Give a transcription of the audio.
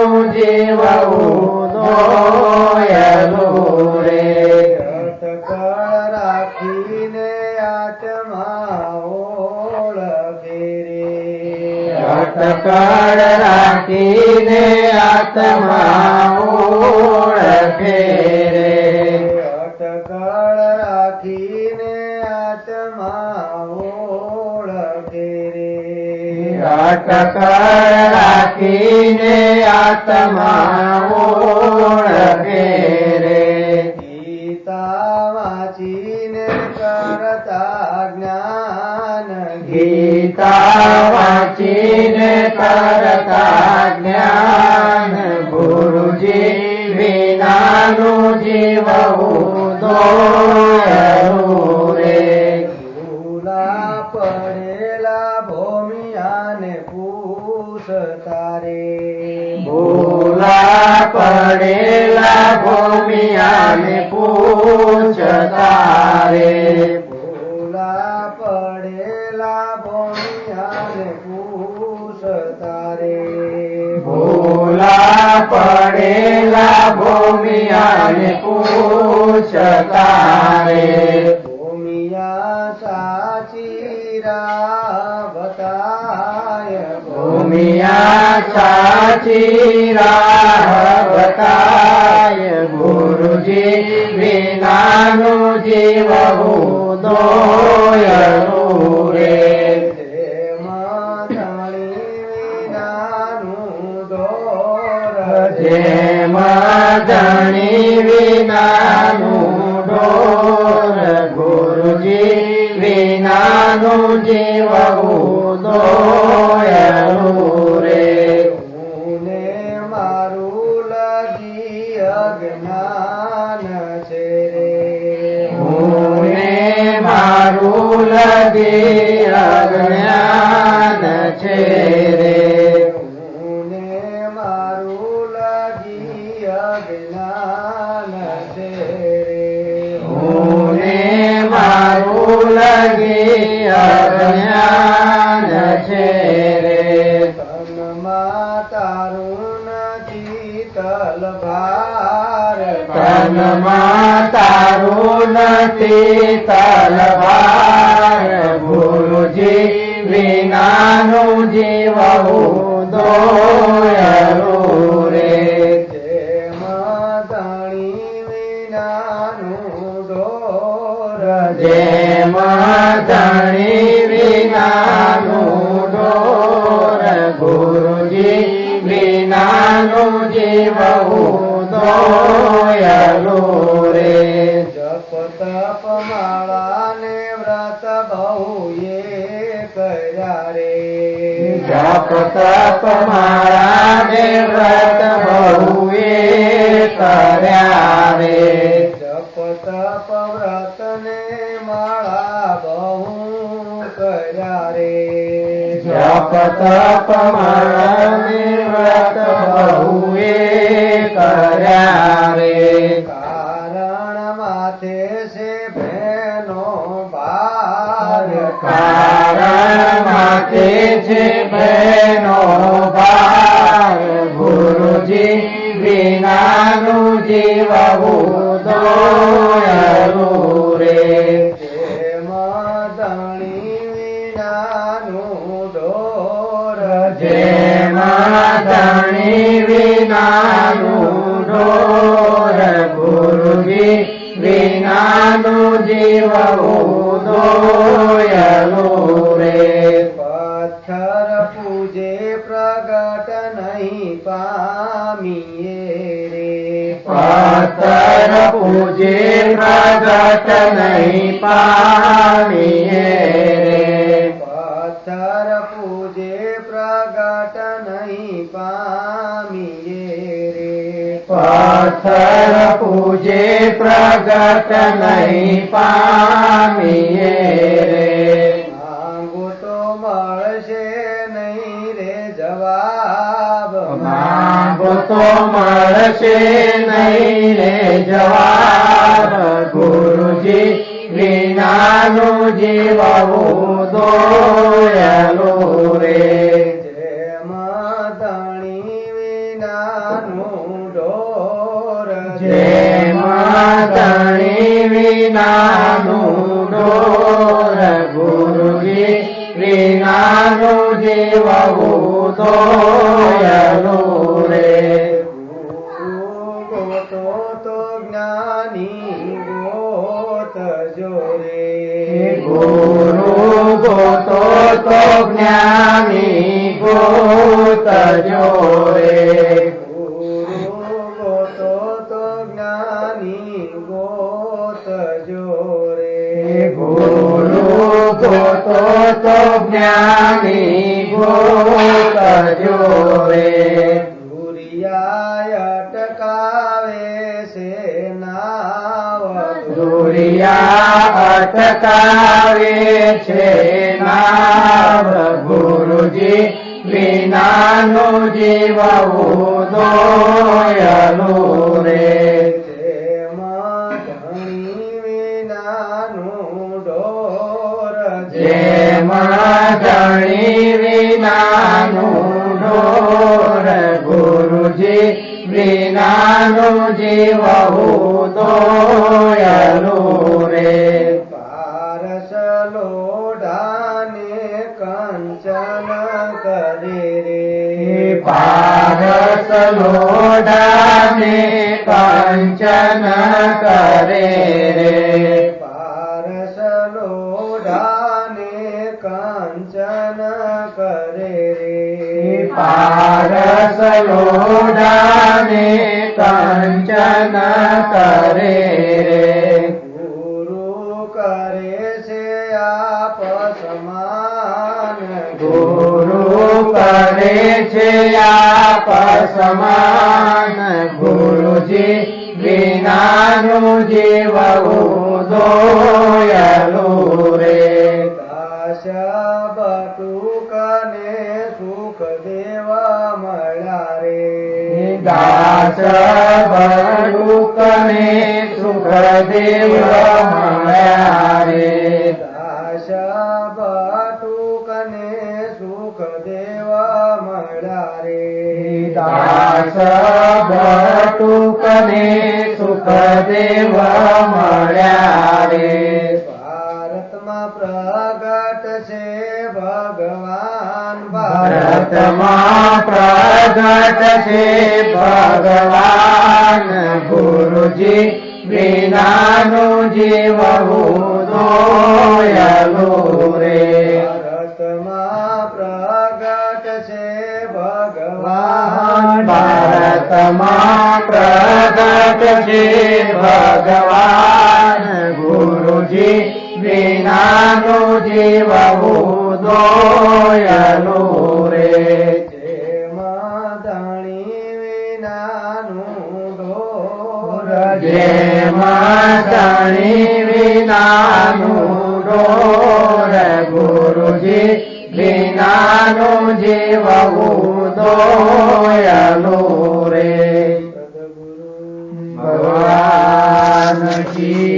વિનાનું જીવવું દોયલું રે અટકળ રાખીને આત્મા ઓળખે રે અટકળ રાખીને આત્મા ઓળખે રે અટકળ રાખીને આત્મા ઓળખે રે અટકળ રાખીને આત્મા ઓળખે રે ગીતા વાંચીને કરતા જ્ઞાન ગીતા વાંચીને કરતા જ્ઞાન ગુરુજી વિનાનું જીવવું દોયલું રે ભૂલા પડેલા ભોમિયાને પૂછતા રે ભૂલા પડેલા ભૂમિયાને પૂછતા રે ભૂલા પડેલા ભોમિયાને પૂછતા રે ભૂલા પડેલા ભૂમિયાને પૂછતા રે ભૂમિયા સાચી રાહ બતાય ભૂમિયા સાચી રાહ બતાય ગુરુજી વિનાનું જીવવું દોયલું રે જેમાં ધણી વિનાનું દોર જેમ ધણી વિનાનું ડોર ગુરુજી વિનાનું જીવવું દોયલું રે હું મારું લગી અજ્ઞાન છે રે હું મારું લગી અજ્ઞાન છે રે હું મારું લગી અજ્ઞાન છે રે હું મારું લગી અજ્ઞાન છે રે તનમાં તારું નથી તલભાર તનમાં તારું નથી તલવાર ગુરુજી વિનાનું જીવવું દોયલું રે જેમાં ધણી વિનાનું ડોર જેમ ધણી વિનાનું ડોર ગુરુજી વિનાનું જીવવું દોયલું રે જપ તપ માળાને વ્રત બહુ એ કર્યા રે જપ તપ મારા ને વ્રત બહુએ કર્યા રે જપ તપ વ્રત ને માળા બહુ કર્યા રે જપ તપ મારા ને વ્રત બહુએ કર્યા રે કારણ માથે છે ભેનો ભાર કારણ માથે છે બહેનો ભાર ગુરુજી વિનાનું જીવવું દોયલું રે જેમાં ધણી વિનાનું ડોર જેમાં ધણી વિનાનું ડોર ગુરુજી વિનાનું જીવવું દોયલું રે પથ્થર પૂજે પ્રગટ નહીં પામીએ રે પથ્થર પૂજે પ્રગટ નહીં પામીએ રે પથ્થર પૂજે પ્રગટ નહીં પામીએ રે પથ્થર પૂજે પ્રગટ નહીં પામીએ રે માંગો તો મળશે નહીં રે જવાબ માંગો તો મળશે નહીં રે જવાબ ગુરુજી વિનાનું જીવવું દોયલું રે જેમાં ધણી વિનાનું ઢોર જેમાં ધણી વિનાનું ઢોર ગુરુજી વિનાનું જીવવું દોયલું રે ગુરુ ગોતો તો જ્ઞાની ગોત જોરે ગુરુ ગોતો તો જ્ઞાની ગોત જોરે ગુરુ ગોતો તો જ્ઞાની ગોત જોરે ગુરુ ગોતો તો જ્ઞાની ગોત જોરે દુરિયા અટકાવે છે નાવ દુરિયા અટકાવે છે નાવ ગુરુજી વિનાનું જીવવું દોયલું રે જેમાં ધણી વિનાનું ઢોર જેમાં ધણી વિનાનું ઢોર ગુરુજી વિનાનું જીવવું દોયલું રે પારસ લોઢાને કંચન કરે રે પારસ લોઢાને કંચન કરે રે પારસ લોઢાને કંચન કરે રે પારસ લોઢાને કંચન કરે રે ગુરુ કરે છે આપ સમાન ગુરુ કરે છે આપ સમાન ગુરુજી વિનાનું જીવવું દોયલું રે દાસ બટુકને સુખ દેવા મળ્યા રે દાસ બડુકને સુખ દેવ મળ્યા રે દાસ બટુકને સુખ દેવા મળ્યા રે દાસ બટુકને સુખ દેવ મળ્યા રે ભારતમાં પ્રગટ છે ભગવાન ભારતમાં પ્રગટ છે ભગવાન ગુરુજી વિનાનું જીવવું દોયલું રે ભારતમાં પ્રગટ છે ભગવાન ભારતમાં પ્રગટ છે ભગવાન ગુરુજી વિનાનું જીવવું દોયલું રે જેમાં ધણી વિનાનું ઢોર જેમાં ધણી વિનાનું ઢોર ગુરુજી વિનાનું જીવવું દોયલું રે સદગુરુ ભગવાન કી